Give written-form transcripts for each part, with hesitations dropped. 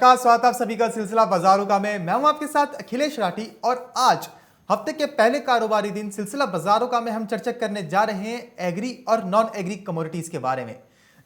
नमस्कार, स्वागत है आप सभी का सिलसिला बाजारों का में। मैं हूं आपके साथ अखिलेश राठी और आज हफ्ते के पहले कारोबारी दिन सिलसिला बाजारों का में हम चर्चा करने जा रहे हैं एग्री और नॉन एग्री कमोडिटीज के बारे में।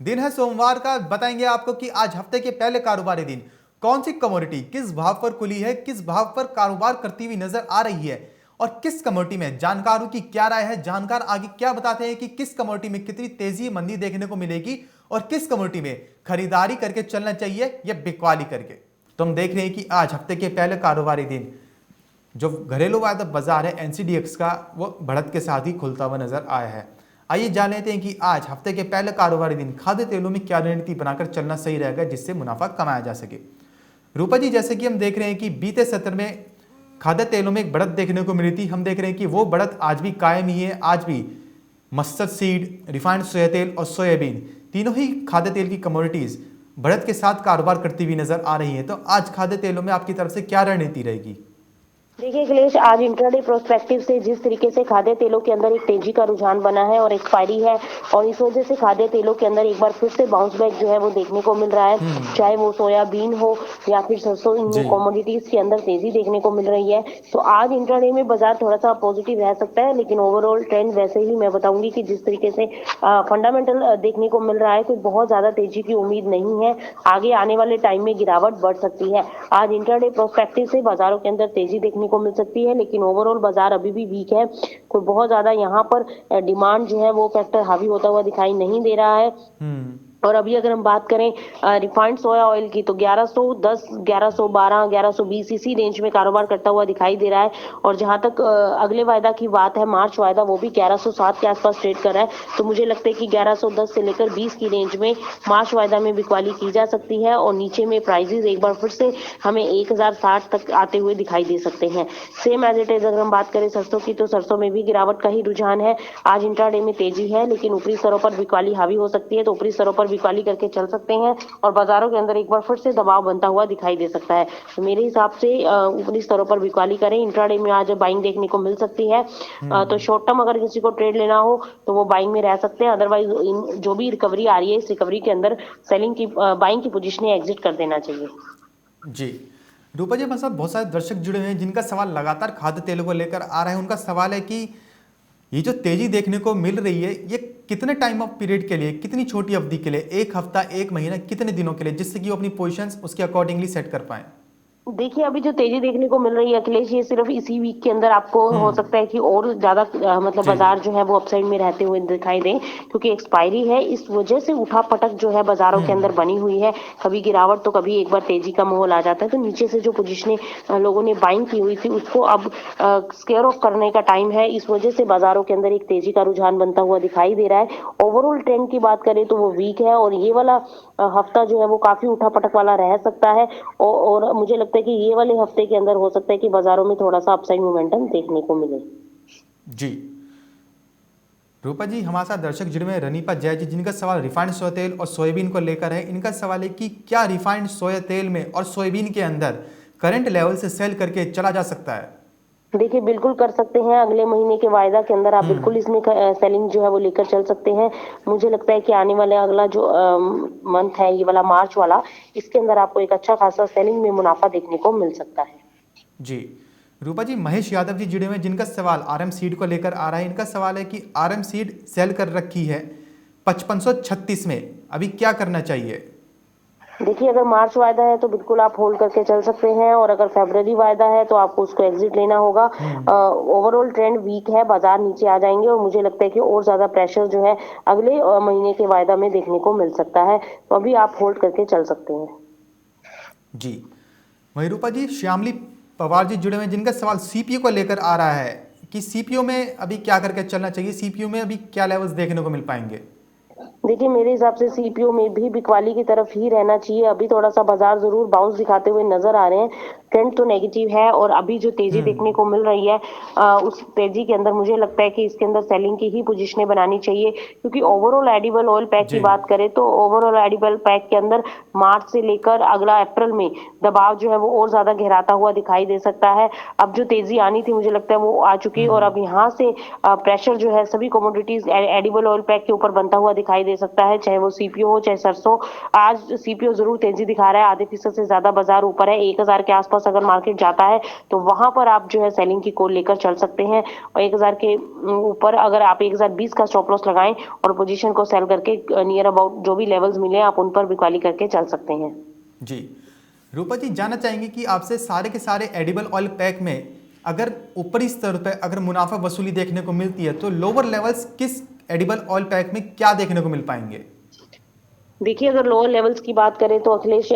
दिन है सोमवार का, बताएंगे आपको कि आज हफ्ते के पहले कारोबारी दिन कौन सी कमोडिटी किस भाव पर खुली है, किस भाव पर कारोबार करती हुई नजर आ रही है और किस कमोडिटी में जानकारों की क्या राय है, जानकार आगे क्या बताते हैं कि किस कमोडिटी में कितनी तेजी मंदी देखने को मिलेगी और किस कमोडिटी में खरीदारी करके चलना चाहिए या बिकवाली करके। तो हम देख रहे हैं कि आज हफ्ते के पहले कारोबारी दिन जो घरेलू वायदा बाजार है एनसीडीएक्स का, वो बढ़त के साथ ही खुलता हुआ नजर आया है। आइए जान लेते हैं कि आज हफ्ते के पहले कारोबारी दिन खाद्य तेलों में क्या रणनीति बनाकर चलना सही रहेगा जिससे मुनाफा कमाया जा सके। रूपा जी, जैसे कि हम देख रहे हैं कि बीते सत्र में खाद्य तेलों में एक बढ़त देखने को मिली थी, हम देख रहे हैं कि वो बढ़त आज भी कायम ही है। आज भी मस्टर्ड सीड, रिफाइंड सोया तेल और सोयाबीन तीनों ही खाद्य तेल की कमोडिटीज बढ़त के साथ कारोबार करती हुई नजर आ रही है। तो आज खाद्य तेलों में आपकी तरफ से क्या रणनीति रहेगी? देखिए अखिलेश, आज इंट्राडे प्रोस्पेक्टिव से जिस तरीके से खाद्य तेलों के अंदर एक तेजी का रुझान बना है और एक्सपायरी है और इस वजह से खाद्य तेलों के अंदर एक बार फिर से बाउंस बैक जो है वो देखने को मिल रहा है, चाहे वो सोयाबीन हो या फिर सरसों, इन कमोडिटीज के अंदर तेजी देखने को मिल रही है। तो आज इंट्राडे में बाजार थोड़ा सा पॉजिटिव रह सकता है, लेकिन ओवरऑल ट्रेंड वैसे ही मैं बताऊंगी कि जिस तरीके से फंडामेंटल देखने को मिल रहा है, कोई बहुत ज्यादा तेजी की उम्मीद नहीं है। आगे आने वाले टाइम में गिरावट बढ़ सकती है। आज इंट्राडे प्रोस्पेक्टिव से बाजारों के अंदर तेजी देखने को मिल सकती है, लेकिन ओवरऑल बाजार अभी भी वीक है। कोई बहुत ज्यादा यहाँ पर डिमांड जो है वो फैक्टर हावी होता हुआ दिखाई नहीं दे रहा है। और अभी अगर हम बात करें रिफाइंड सोया ऑयल की, तो 1110, 1112, 1120 इसी रेंज में कारोबार करता हुआ दिखाई दे रहा है। और जहां तक अगले वायदा की बात है, मार्च वायदा, वो भी 1107 के आसपास ट्रेड कर रहा है। तो मुझे लगता है कि 1110 से लेकर 20 की रेंज में मार्च वायदा में बिकवाली की जा सकती है और नीचे में प्राइजेस एक बार फिर से हमें 1060 तक आते हुए दिखाई दे सकते हैं। सेम एज इट इज अगर हम बात करें सरसों की, तो सरसों में भी गिरावट का ही रुझान है। आज इंट्राडे में तेजी है, लेकिन ऊपरी स्तरों पर बिकवाली हावी हो सकती है, तो ऊपरी स्तरों पर बिकवाली करके चल सकते हैं और बाजारों के अंदर एक बार फिर से दबाव बनता हुआ दिखाई दे सकता है। तो मेरे हिसाब से ऊपरी स्तरों पर बिकवाली करें। इंट्राडे में आज बाइंग देखने को मिल सकती है। तो शॉर्ट टर्म अगर किसी को ट्रेड लेना हो तो वो बाइंग में रह सकते हैं, अदरवाइज जो भी रिकवरी आ रही है, इस रिकवरी के अंदर सेलिंग की, बाइंग की पोजीशन एग्जिट कर देना चाहिए। जी रूपा जी, मतलब बहुत सारे दर्शक जुड़े हुए हैं जिनका सवाल लगातार खाद्य तेलों को लेकर आ रहा है। उनका सवाल है कि ये जो तेजी देखने को मिल रही है, ये कितने टाइम ऑफ पीरियड के लिए, कितनी छोटी अवधि के लिए, एक हफ्ता, एक महीना, कितने दिनों के लिए, जिससे कि वो अपनी पोजीशंस उसके अकॉर्डिंगली सेट कर पाए। देखिए अभी जो तेजी देखने को मिल रही है अखिलेश, ये सिर्फ इसी वीक के अंदर आपको हो सकता है कि और ज्यादा मतलब बाजार जो है वो अपसाइड में रहते हुए दिखाई दे, क्योंकि एक्सपायरी है, इस वजह से उठा पटक जो है बाजारों के अंदर बनी हुई है। कभी गिरावट तो कभी एक बार तेजी का माहौल आ जाता है। तो नीचे से जो पोजीशनें लोगों ने बाइंग की हुई थी उसको अब स्केयर ऑफ करने का टाइम है। इस वजह से बाजारों के अंदर एक तेजी का रुझान बनता हुआ दिखाई दे रहा है। ओवरऑल ट्रेंड की बात करें तो वो वीक है और ये वाला हफ्ता जो है वो काफी उठा पटक वाला रह सकता है। और मुझे लगता है कि ये वाले हफ्ते के अंदर हो सकता है कि बाजारों में थोड़ा सा अपसाइड मोमेंटम देखने को मिले। जी रूपा जी, हमारे साथ दर्शक जुड़े में रनीपा जय जी, जिनका सवाल रिफाइंड सोया तेल और सोयाबीन को लेकर है। इनका सवाल है कि क्या रिफाइंड सोया तेल में और सोयाबीन के अंदर करंट लेवल से सेल करके चला जा सकता है? देखिए बिल्कुल कर सकते हैं। अगले महीने के वायदा के अंदर आप बिल्कुल इसमें सेलिंग जो है वो लेकर चल सकते हैं। मुझे लगता है कि आने वाले अगला जो मंथ है, ये वाला मार्च वाला, इसके अंदर आपको एक अच्छा खासा सेलिंग में मुनाफा देखने को मिल सकता है। जी रूपा जी, महेश यादव जी जुड़े हुए हैं जिनका सवाल आरएम सीड को लेकर आ रहा है। इनका सवाल है कि आरएम सीड सेल कर रखी है 5536 में, अभी क्या करना चाहिए? देखिए अगर मार्च वायदा है तो बिल्कुल आप होल्ड करके चल सकते हैं और अगर फरवरी वायदा है तो आपको उसको एग्जिट लेना होगा। ओवरऑल ट्रेंड वीक है, बाजार नीचे आ जाएंगे और मुझे लगता है कि और ज्यादा प्रेशर जो है अगले महीने के वायदा में देखने को मिल सकता है। तो अभी आप होल्ड करके चल सकते हैं। जी वही रूपा जी, श्यामली पवार जी जुड़े हुए हैं जिनका सवाल सीपीयू को लेकर आ रहा है कि सीपीयू में अभी क्या करके चलना चाहिए, सीपीयू में अभी क्या लेवल्स देखने को मिल पाएंगे? देखिए मेरे हिसाब से सीपीयू में भी बिकवाली की तरफ ही रहना चाहिए। अभी थोड़ा सा बाजार जरूर बाउंस दिखाते हुए नजर आ रहे हैं। ट्रेंड तो नेगेटिव है और अभी जो तेजी देखने को मिल रही है उस तेजी के अंदर मुझे लगता है कि इसके अंदर सेलिंग की ही पोजीशनें बनानी चाहिए, क्योंकि ओवरऑल एडिबल ऑयल पैक की जी। बात करें तो ओवरऑल एडिबल पैक के अंदर मार्च से लेकर अगला अप्रैल में दबाव जो है वो और ज्यादा गहराता हुआ दिखाई दे सकता है। अब जो तेजी आनी थी मुझे लगता है वो आ चुकी है और अब यहाँ से प्रेशर जो है सभी कमोडिटीज एडिबल ऑयल पैक के ऊपर बनता हुआ दिखाई दे सकता है, चाहे वो सीपीओ हो चाहे सरसों। आज सीपीओ जरूर तेजी दिखा रहा है, आधे फीसद से ज्यादा बाजार ऊपर है, 1000 के आसपास अगर मार्केट जाता है तो वहां पर आप जो है सेलिंग की कॉल लेकर चल सकते हैं और 1000 के ऊपर अगर आप 1020 का स्टॉप लॉस लगाएं और पोजीशन को सेल करके नियर अबाउट जो भी लेवल्स मिले आप उन पर बिक्वाली करके चल सकते हैं। जी रूपा जी, जानना चाहेंगे कि आपसे सारे के सारे एडिबल ऑयल पैक में अगर ऊपरी स्तर पर अगर मुनाफा वसूली देखने को मिलती है तो लोअर लेवल्स किस एडिबल ऑयल पैक में क्या देखने को मिल पाएंगे? देखिए, अगर लोअर लेवल्स की बात करें तो अखिलेश,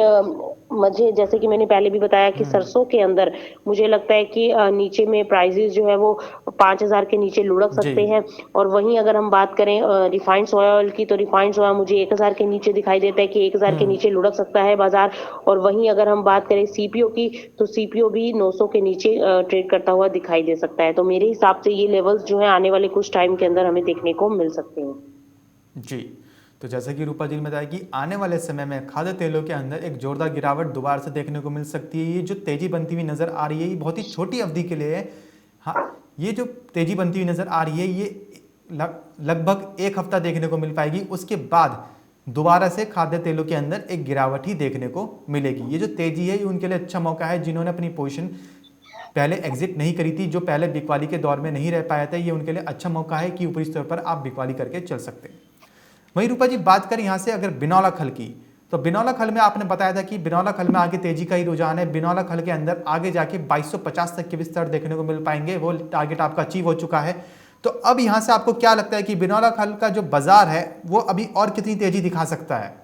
मुझे जैसे कि मैंने पहले भी बताया कि सरसों के अंदर मुझे लगता है कि नीचे में प्राइसेस जो है वो 5000 के नीचे लुढ़क जी। सकते हैं। और वहीं अगर हम बात करें रिफाइंड सोया ऑयल की, तो रिफाइंड सोया मुझे 1000 के नीचे दिखाई देता है कि 1000 के नीचे लुढ़क सकता है बाजार। और वहीं अगर हम बात करें सीपीओ की, तो सीपीओ भी 900 के नीचे ट्रेड करता हुआ दिखाई दे सकता है। तो मेरे हिसाब से ये लेवल्स जो है आने वाले कुछ टाइम के अंदर हमें देखने को मिल सकते हैं। जी, तो जैसा कि रूपा जी ने बताया कि आने वाले समय में खाद्य तेलों के अंदर एक जोरदार गिरावट दोबारा से देखने को मिल सकती है। ये जो तेजी बनती हुई नज़र आ रही है ये बहुत ही छोटी अवधि के लिए है। हाँ, ये जो तेजी बनती हुई नज़र आ रही है ये लगभग एक हफ्ता देखने को मिल पाएगी, उसके बाद दोबारा से खाद्य तेलों के अंदर एक गिरावट ही देखने को मिलेगी। ये जो तेजी है ये उनके लिए अच्छा मौका है जिन्होंने अपनी पोजीशन पहले एग्जिट नहीं करी थी, जो पहले बिकवाली के दौर में नहीं रह पाया था। ये उनके लिए अच्छा मौका है कि ऊपरी स्तर पर आप बिकवाली करके चल सकते हैं। वहीं रूपा जी, बात करें यहाँ से अगर बिनौला खल की, तो बिनौला खल में आपने बताया था कि बिनौला खल में आगे तेजी का ही रुझान है। बिनौला खल के अंदर आगे जाके 2250 तक के भी स्तर देखने को मिल पाएंगे, वो टारगेट आपका अचीव हो चुका है। तो अब यहाँ से आपको क्या लगता है कि बिनौला खल का जो बाजार है वो अभी और कितनी तेजी दिखा सकता है?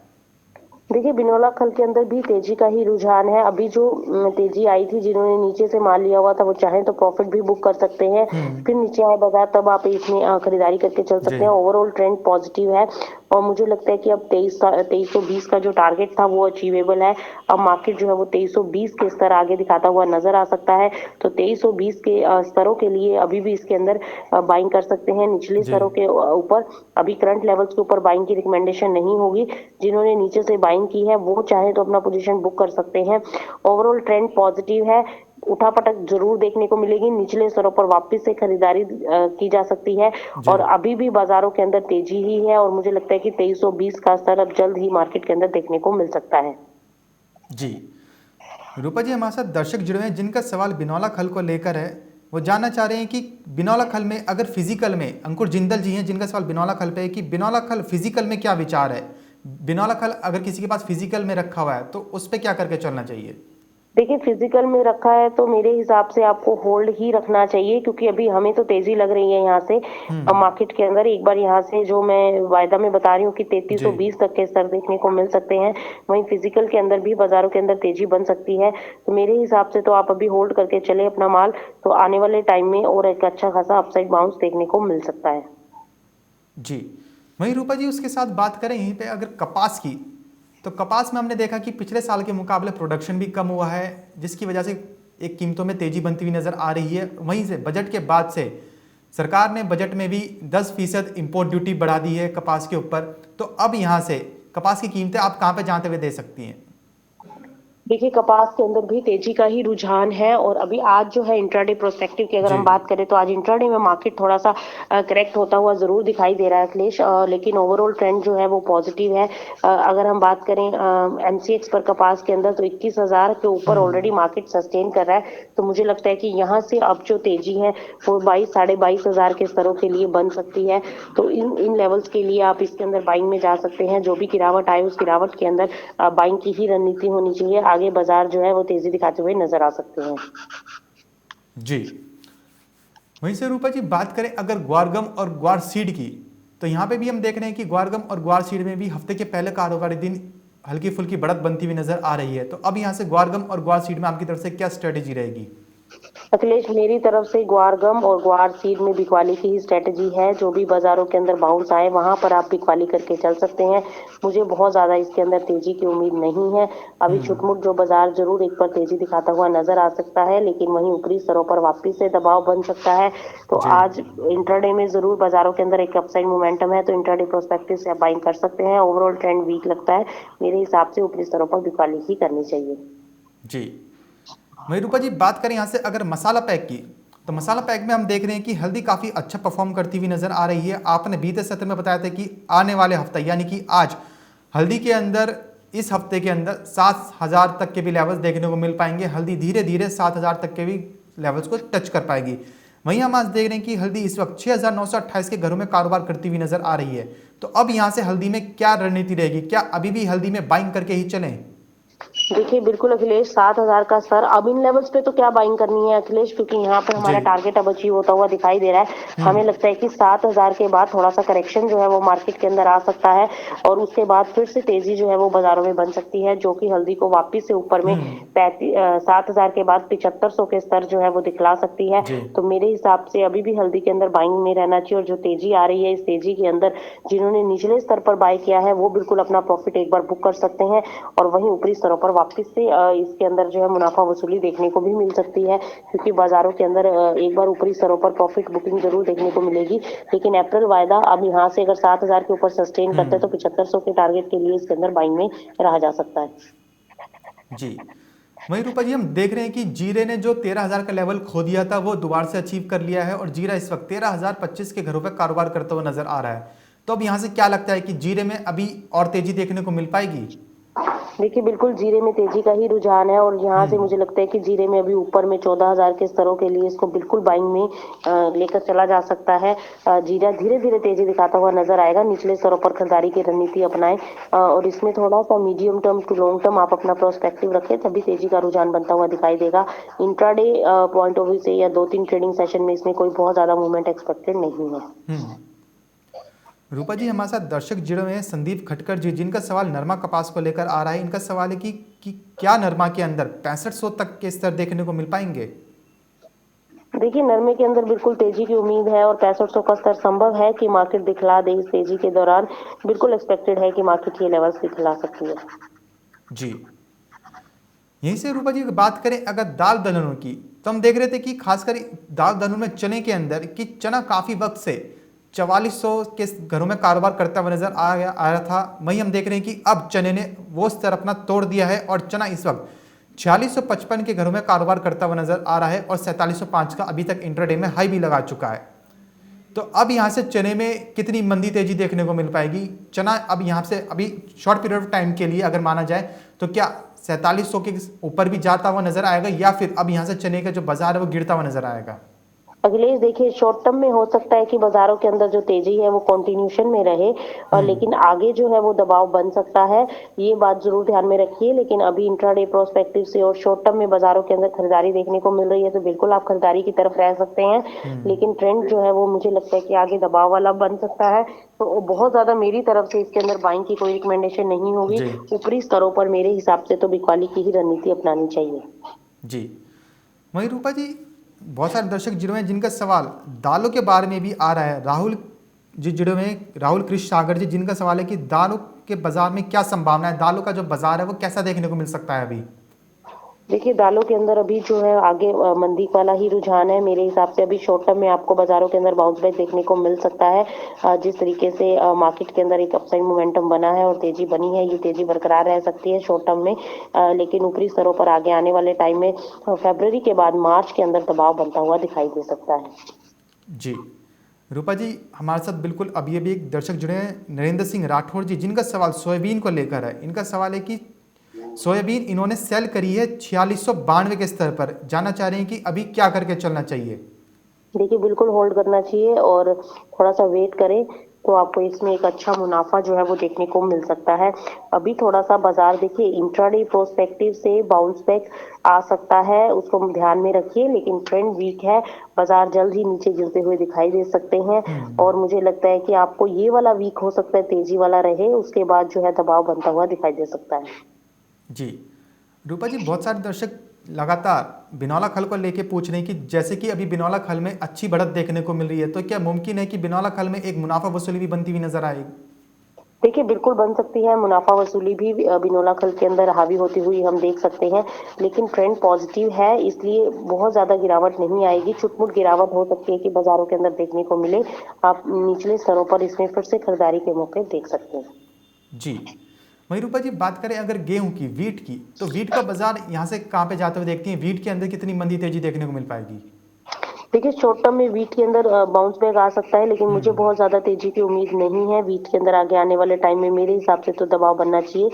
देखिए, बिनौला खल के अंदर भी तेजी का ही रुझान है। अभी जो तेजी आई थी, जिन्होंने नीचे से माल लिया हुआ था वो चाहे तो प्रॉफिट भी बुक कर सकते हैं, फिर नीचे आए बाजार तब आप इसमें खरीदारी करके चल सकते हैं। ओवरऑल ट्रेंड पॉजिटिव है और मुझे लगता है कि अब 2320 का जो टारगेट था वो अचीवेबल है। अब मार्केट जो है वो 2320 के स्तर आगे दिखाता हुआ नजर आ सकता है। तो 2320 के स्तरों के लिए अभी भी इसके अंदर बाइंग कर सकते हैं। निचले स्तरों के ऊपर अभी करंट लेवल्स के ऊपर बाइंग की रिकमेंडेशन नहीं होगी। जिन्होंने नीचे से बाइंग की है वो चाहे तो अपना पोजीशन बुक कर सकते हैं। ओवरऑल ट्रेंड पॉजिटिव है, उठापटक जरूर देखने को मिलेगी, निचले स्तरों पर वापस से खरीदारी की जा सकती है और अभी भी बाजारों के अंदर तेजी ही है और मुझे लगता है कि 2320 का स्तर अब जल्द ही मार्केट के अंदर देखने को मिल सकता है। जी रूपा जी, हमारे साथ दर्शक जुड़े हैं जिनका सवाल बिनौला खल को लेकर है। वो जानना चाह रहे हैं कि बिनौला खल में अगर फिजिकल में, अंकुर जिंदल जी हैं जिनका सवाल बिनौला खल पे है कि बिनौला खल फिजिकल में क्या विचार है? बिनौला खल अगर किसी के पास फिजिकल में रखा हुआ है तो उस पर क्या करके चलना चाहिए? देखिए, फिजिकल में रखा है तो मेरे हिसाब से आपको होल्ड ही रखना चाहिए, क्योंकि अभी हमें तो तेजी लग रही है यहाँ से मार्केट के अंदर। एक बार यहाँ से जो मैं वायदा में बता रही हूँ कि 3320 तक के स्तर देखने को मिल सकते हैं, वहीं फिजिकल के अंदर भी बाजारों के अंदर तेजी बन सकती है। तो मेरे हिसाब से तो आप अभी होल्ड करके चले अपना माल, तो आने वाले टाइम में और एक अच्छा खासा अपसाइड बाउंस देखने को मिल सकता है। जी, वहीं रूपा जी उसके साथ बात करें यहीं पे अगर कपास की, तो कपास में हमने देखा कि पिछले साल के मुकाबले प्रोडक्शन भी कम हुआ है, जिसकी वजह से एक कीमतों में तेजी बनती हुई नजर आ रही है। वहीं से बजट के बाद से सरकार ने बजट में भी 10% इंपोर्ट ड्यूटी बढ़ा दी है कपास के ऊपर। तो अब यहाँ से कपास की कीमतें आप कहाँ पे जानते हुए दे सकती हैं? देखिए, कपास के अंदर भी तेजी का ही रुझान है और अभी आज जो है इंट्राडे प्रोस्पेक्टिव की अगर हम बात करें तो आज इंट्राडे में मार्केट थोड़ा सा करेक्ट होता हुआ जरूर दिखाई दे रहा है अखिलेश, लेकिन ओवरऑल ट्रेंड जो है वो पॉजिटिव है। अगर हम बात करें एमसीएक्स पर कपास के अंदर तो 21,000 के ऊपर ऑलरेडी मार्केट सस्टेन कर रहा है। तो मुझे लगता है कि यहाँ से अब जो तेजी है वो 22,000-22,500 के स्तरों के लिए बन सकती है। तो इन लेवल्स के लिए आप इसके अंदर बाइंग में जा सकते हैं। जो भी गिरावट आए उस गिरावट के अंदर बाइंग की ही रणनीति होनी चाहिए। आगे बाजार जो है वो तेजी दिखाते हुए नजर आ सकते हैं। जी, वहीं से रूपा जी बात करें अगर ग्वारगम और ग्वार सीड की, तो यहाँ पे भी हम देख रहे हैं कि ग्वारगम और ग्वार सीड में भी हफ्ते के पहले कारोबारी दिन हल्की फुल्की बढ़त बनती हुई नजर आ रही है। तो अब यहाँ से ग्वारगम और ग्वार सीड में आपकी तरफ से क्या स्ट्रेटेजी रहेगी? अखिलेश, मेरी तरफ से ग्वार गम और ग्वार सीड में बिकवाली की ही स्ट्रेटजी है। जो भी बाजारों के अंदर बाउंस आए वहां पर आप बिकवाली करके चल सकते हैं। मुझे बहुत ज्यादा इसके अंदर तेजी की उम्मीद नहीं है। अभी छुटमुट जो बाजार जरूर एक बार तेजी दिखाता हुआ नजर आ सकता है, लेकिन वहीं ऊपरी स्तरों पर वापस से दबाव बन सकता है। तो जी आज इंट्राडे में जरूर बाजारों के अंदर एक अपसाइड मोमेंटम है, तो इंट्राडे प्रोस्पेक्टिव से आप बाइंग कर सकते हैं। ओवरऑल ट्रेंड वीक लगता है, मेरे हिसाब से ऊपरी स्तरों पर बिकवाली ही करनी चाहिए। जी। वहीं रूपा जी बात करें यहाँ से अगर मसाला पैक की, तो मसाला पैक में हम देख रहे हैं कि हल्दी काफ़ी अच्छा परफॉर्म करती हुई नजर आ रही है। आपने बीते सत्र में बताया था कि आने वाले हफ्ते यानी कि आज हल्दी के अंदर इस हफ्ते के अंदर 7,000 तक के भी लेवल्स देखने को मिल पाएंगे। हल्दी धीरे धीरे 7,000 तक के भी लेवल्स को टच कर पाएगी। वहीं हम आज देख रहे हैं कि हल्दी इस वक्त 6,928 के घरों में कारोबार करती हुई नजर आ रही है। तो अब यहाँ से हल्दी में क्या रणनीति रहेगी? क्या अभी भी हल्दी में बाइंग करके ही चलें? देखिए बिल्कुल अखिलेश, 7,000 का स्तर अब इन लेवल्स पे तो क्या बाइंग करनी है अखिलेश, क्योंकि यहाँ पर जी हमारा टारगेट अब अचीव होता हुआ दिखाई दे रहा है। हमें लगता है कि 7,000 के बाद थोड़ा सा करेक्शन जो है वो मार्केट के अंदर आ सकता है, और उसके बाद फिर से तेजी जो है वो बाजारों में बन सकती है, जो कि हल्दी को वापिस से ऊपर में 7,000 के बाद 7,500 के स्तर जो है वो दिखला सकती है। जी तो मेरे हिसाब से अभी भी हल्दी के अंदर बाइंग में रहना चाहिए, और जो तेजी आ रही है इस तेजी के अंदर जिन्होंने निचले स्तर पर बाय किया है वो बिल्कुल अपना प्रॉफिट एक बार बुक कर सकते हैं, और वहीं ऊपरी स्तरों पर वापस से इसके अंदर जो है मुनाफा वसूली देखने को भी मिल सकती है, क्योंकि बाजारों के अंदर एक बार ऊपरी स्तरों पर प्रॉफिट बुकिंग जरूर देखने को मिलेगी। लेकिन अप्रैल वायदा अब यहाँ से अगर 7,000 के ऊपर सस्टेन करते हैं तो 7,500 के टारगेट के लिए इसके अंदर बाइंग में रहा जा सकता है। जी। वहीं रूपा जी हम देख रहे हैं कि जीरे ने जो 13,000 का लेवल खो दिया था वो दोबारा से अचीव कर लिया है, और जीरा इस वक्त 13,025 के घरों पर कारोबार करता हुआ नजर आ रहा है। तो अब यहाँ से क्या लगता है कि जीरे में अभी और तेजी देखने को मिल पाएगी? देखिए बिल्कुल जीरे में तेजी का ही रुझान है, और यहाँ से मुझे लगता है कि जीरे में अभी ऊपर में 14,000 के स्तरों के लिए इसको बिल्कुल बाइंग में लेकर चला जा सकता है। जीरा धीरे धीरे तेजी दिखाता हुआ नजर आएगा, निचले स्तरों पर खरीदारी की रणनीति अपनाएं, और इसमें थोड़ा सा medium term to long term आप अपना प्रोस्पेक्टिव रखें, तभी तेजी का रुझान बनता हुआ दिखाई देगा। इंट्राडे पॉइंट ऑफ व्यू से या 2-3 ट्रेडिंग सेशन में इसमें कोई बहुत ज्यादा मूवमेंट एक्सपेक्टेड नहीं है। रूपा जी हमारे साथ दर्शक जुड़े हुए हैं संदीप खटकर जी, जिनका सवाल नरमा कपास को लेकर आ रहा है। इनका सवाल है कि क्या नरमा के अंदर 6500 तक के स्तर देखने को मिल पाएंगे? देखिए नरमे के अंदर बिल्कुल तेजी की उम्मीद है, और 6500 का स्तर संभव है कि मार्केट दिखला दे इस तेजी के दौरान। बिल्कुल एक्सपेक्टेड है कि मार्केट ये लेवल्स दिखला सकती है। जी। यहीं से रूपा जी बात करें अगर दाल दलहनों की, तो हम देख रहे थे कि खासकर दाल दलहनों में चने के अंदर कि चना काफी वक्त से 4400 के घरों में कारोबार करता हुआ नजर आ रहा था। वहीं हम देख रहे हैं कि अब चने ने वो स्तर अपना तोड़ दिया है, और चना इस वक्त 4655 के घरों में कारोबार करता हुआ नजर आ रहा है, और 4705 का अभी तक इंट्राडे में हाई भी लगा चुका है। तो अब यहाँ से चने में कितनी मंदी तेजी देखने को मिल पाएगी? चना अब यहाँ से अभी शॉर्ट पीरियड ऑफ टाइम के लिए अगर माना जाए तो क्या 4700 के ऊपर भी जाता हुआ नजर आएगा, या फिर अब यहाँ से चने का जो बाजार है वो गिरता हुआ नजर आएगा? अखिलेश देखिए शॉर्ट टर्म में हो सकता है कि बाजारों के अंदर जो तेजी है वो कंटिन्यूशन में रहे, और लेकिन आगे जो है वो दबाव बन सकता है, ये बात जरूर ध्यान में रखिए। लेकिन अभी इंट्राडे प्रोस्पेक्टिव से और शॉर्ट टर्म में बाजारों के अंदर खरीदारी देखने को मिल रही है, तो बिल्कुल आप खरीदारी की तरफ रह सकते हैं। लेकिन ट्रेंड जो है वो मुझे लगता है कि आगे दबाव वाला बन सकता है, तो बहुत ज्यादा मेरी तरफ से इसके अंदर बाइंग की कोई रिकमेंडेशन नहीं होगी। जी ऊपरी स्तरों पर मेरे हिसाब से तो बिकवाली की ही रणनीति अपनानी चाहिए। जी। वहीं रूपा जी बहुत सारे दर्शक जुड़े हुए हैं जिनका सवाल दालों के बारे में भी आ रहा है। राहुल जी जुड़े हुए हैं, राहुल कृष्ण सागर जी, जिनका सवाल है कि दालों के बाजार में क्या संभावना है, दालों का जो बाजार है वो कैसा देखने को मिल सकता है अभी? देखिए दालों के अंदर अभी जो है आगे मंदी वाला ही रुझान है। मेरे हिसाब से अभी शॉर्ट टर्म में आपको बाजारों के अंदर बाउंस बैक देखने को मिल सकता है। जिस तरीके से मार्केट के अंदर एक अपसाइड मोमेंटम बना है और तेजी बनी है, ये तेजी बरकरार रह सकती है शॉर्ट टर्म में। लेकिन ऊपरी स्तरों पर आगे आने वाले टाइम में फरवरी के बाद मार्च के अंदर दबाव बनता हुआ दिखाई दे सकता है। जी। रूपा जी हमारे साथ बिल्कुल अभी अभी एक दर्शक जुड़े हैं नरेंद्र सिंह राठौर जी, जिनका सवाल सोयाबीन को लेकर है। इनका सवाल है कि सोयाबीन इन्होंने सेल करी है 4692 के स्तर पर, जानना चाह रहे हैं कि अभी क्या करके चलना चाहिए? देखिए बिल्कुल होल्ड करना चाहिए, और थोड़ा सा वेट करें तो आपको इसमें एक अच्छा मुनाफा जो है वो देखने को मिल सकता है। अभी थोड़ा सा बाजार देखिए इंट्राडे प्रोस्पेक्टिव से बाउंस बैक आ सकता है, उसको ध्यान में रखिए। लेकिन ट्रेंड वीक है, बाजार जल्द ही नीचे गिरते हुए दिखाई दे सकते हैं, और मुझे लगता है कि आपको ये वाला वीक हो सकता है तेजी वाला रहे, उसके बाद जो है दबाव बनता हुआ दिखाई दे सकता है। जी। रूपा जी बहुत सारे दर्शक लगातार बिनौला खल को लेके पूछ रहे हैं कि जैसे कि अभी बिनौला खल में अच्छी बढ़त देखने को मिल रही है, तो क्या मुमकिन है कि बिनौला खल में एक मुनाफा वसूली भी बनती हुई नजर आएगी? देखिए बिल्कुल बन सकती है, मुनाफा वसूली भी बिनौला खल के अंदर हावी होती हुई हम देख सकते हैं, लेकिन ट्रेंड पॉजिटिव है, इसलिए बहुत ज्यादा गिरावट नहीं आएगी। छुटमुट गिरावट हो सकती है कि बाजारों के अंदर देखने को मिले। आप निचले स्तरों पर इसमें फिर से खरीदारी के मौके देख सकते हैं। जी। वहीं रूपा जी, बात करें अगर गेहूं की, वीट की, तो वीट का बाजार यहाँ से कहाँ पे जाते हुए देखती हैं? वीट के अंदर कितनी मंदी तेजी देखने को मिल पाएगी? देखिए शॉर्ट टर्म में वीट के अंदर बाउंस बैक आ सकता है, लेकिन मुझे बहुत ज्यादा तेजी की उम्मीद नहीं है। वीट के अंदर आगे आने वाले टाइम में मेरे हिसाब से तो दबाव बनना चाहिए,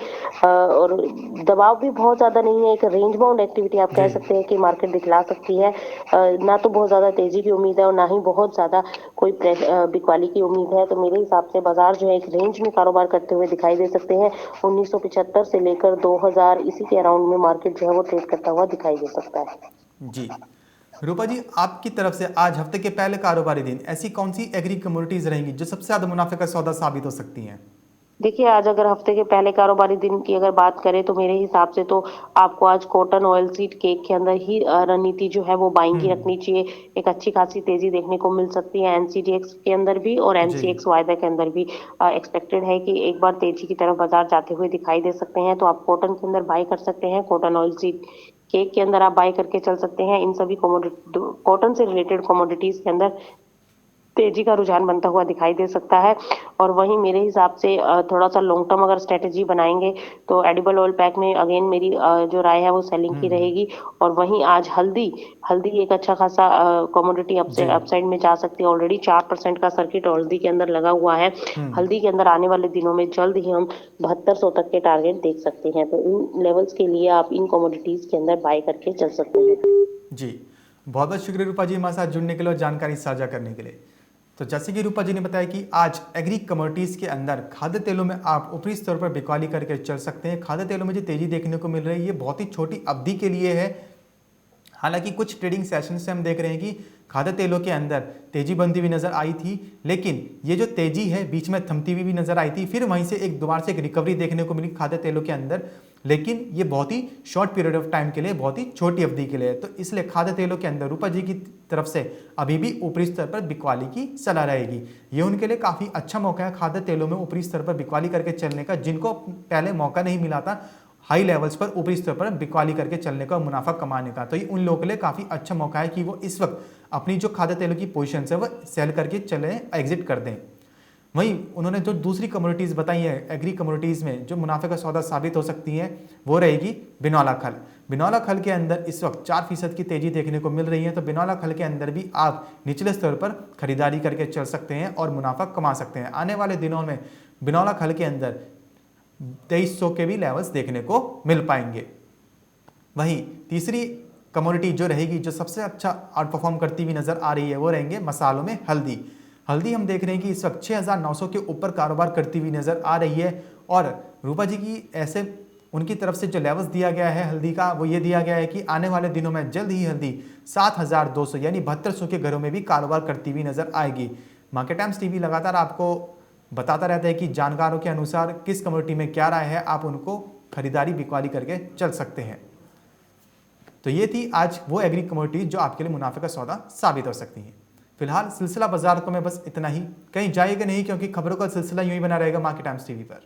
और दबाव भी बहुत ज्यादा नहीं है। एक रेंज बाउंड एक्टिविटी आप कह जी। सकते हैं कि मार्केट दिखला सकती है। ना तो बहुत ज्यादा तेजी की उम्मीद है और ना ही बहुत ज्यादा कोई बिकवाली की उम्मीद है। तो मेरे हिसाब से बाजार जो है एक रेंज में कारोबार करते हुए दिखाई दे सकते हैं। 1975 से लेकर 2000 इसी के अराउंड में मार्केट जो है वो ट्रेड करता हुआ दिखाई दे सकता है। जी। रूपा जी, आपकी तरफ से आज हफ्ते के पहले कारोबारी दिन ऐसी कौन सी एग्री कमोडिटीज रहेंगी जो सबसे ज्यादा मुनाफे का सौदा साबित हो सकती हैं? देखिए आज अगर हफ्ते के पहले कारोबारी दिन की अगर बात करें तो मेरे हिसाब से तो आपको आज कॉटन, ऑयल सीड, केक के अंदर ही रणनीति जो है वो बाइंग की रखनी चाहिए। एक अच्छी खासी तेजी देखने को मिल सकती है एनसीडीएक्स के अंदर भी और जी। एमसीएक्स वायदा के अंदर भी। एक्सपेक्टेड है कि एक बार तेजी की तरफ बाजार जाते हुए दिखाई दे सकते हैं। तो आप कॉटन के अंदर बाय कर सकते हैं, कॉटन, ऑयल सीड, केक के अंदर आप बाय करके चल सकते हैं। इन सभी कमोडिटी, कॉटन से रिलेटेड कमोडिटीज के अंदर तेजी का रुझान बनता हुआ दिखाई दे सकता है। और वहीं मेरे हिसाब से थोड़ा सा लॉन्ग टर्म अगर स्ट्रेटेजी बनाएंगे तो एडिबल ऑयल पैक में अगेन मेरी जो राय है वो सेलिंग की रहेगी। और वहीं आज हल्दी, हल्दी एक अच्छा खासा कमोडिटी जी। अपसाइड में जा सकती है। ऑलरेडी 4% का सर्किट हल्दी के अंदर लगा हुआ है। हल्दी के अंदर आने वाले दिनों में जल्द ही हम 7200 तक के टारगेट देख सकते हैं। तो इन लेवल्स के लिए आप इन कमोडिटीज के अंदर बाय करके चल सकते हैं। जी, बहुत बहुत शुक्रिया रूपा जी हमारे साथ जुड़ने के लिए और जानकारी साझा करने के लिए। तो जैसे कि रूपा जी ने बताया कि आज एग्री कमोडिटीज़ के अंदर खाद्य तेलों में आप ऊपरी स्तर पर बिकवाली करके चल सकते हैं। खाद्य तेलों में जो तेजी देखने को मिल रही है ये बहुत ही छोटी अवधि के लिए है। हालांकि कुछ ट्रेडिंग सेशन से हम देख रहे हैं कि खाद्य तेलों के अंदर तेजी बनती हुई नजर आई थी, लेकिन ये जो तेजी है बीच में थमती हुई भी नजर आई थी, फिर वहीं से एक दोबारा से एक रिकवरी देखने को मिली खाद्य तेलों के अंदर, लेकिन ये बहुत ही शॉर्ट पीरियड ऑफ टाइम के लिए, बहुत ही छोटी अवधि के लिए। तो इसलिए खाद्य तेलों के अंदर रूपा जी की तरफ से अभी भी ऊपरी स्तर पर बिकवाली की सलाह रहेगी। ये उनके लिए काफ़ी अच्छा मौका है खाद्य तेलों में ऊपरी स्तर पर बिकवाली करके चलने का, जिनको पहले मौका नहीं मिला था हाई लेवल्स पर ऊपरी स्तर पर बिकवाली करके चलने का, मुनाफा कमाने का। तो ये उन लोगों के लिए काफ़ी अच्छा मौका है कि वो इस वक्त अपनी जो खाद्य तेलों की पोजीशन है वो सेल करके चले, एग्जिट कर दें। वहीं उन्होंने जो दूसरी कमोडिटीज़ बताई है एग्री कमोडिटीज़ में जो मुनाफे का सौदा साबित हो सकती हैं वो रहेगी बिनौला खल। बिनौला खल के अंदर इस वक्त 4% की तेजी देखने को मिल रही है। तो बिनौला खल के अंदर भी आप निचले स्तर पर खरीदारी करके चल सकते हैं और मुनाफा कमा सकते हैं। आने वाले दिनों में बिनौला खल के अंदर 2300 के भी लेवल्स देखने को मिल पाएंगे। वहीं तीसरी कमोडिटी जो रहेगी जो सबसे अच्छा आउट परफॉर्म करती हुई नजर आ रही है वो रहेंगे मसालों में हल्दी। हल्दी हम देख रहे हैं कि इस वक्त 6900 के ऊपर कारोबार करती हुई नजर आ रही है। और रूपा जी की ऐसे उनकी तरफ से जो लेवल्स दिया गया है हल्दी का वो ये दिया गया है कि आने वाले दिनों में जल्द ही हल्दी 7200 यानी 7200 के घरों में भी कारोबार करती हुई नजर आएगी। मार्केट टाइम्स टीवी लगातार आपको बताता रहता है कि जानकारों के अनुसार किस कमोडिटी में क्या राय है, आप उनको खरीदारी बिकवाली करके चल सकते हैं। तो ये थी आज वो एग्री कमोडिटी जो आपके लिए मुनाफे का सौदा साबित हो सकती हैं। फिलहाल सिलसिला बाजार को में बस इतना ही, कहीं जाइएगा नहीं क्योंकि खबरों का सिलसिला यूं ही बना रहेगा मार्केट टाइम्स टीवी पर।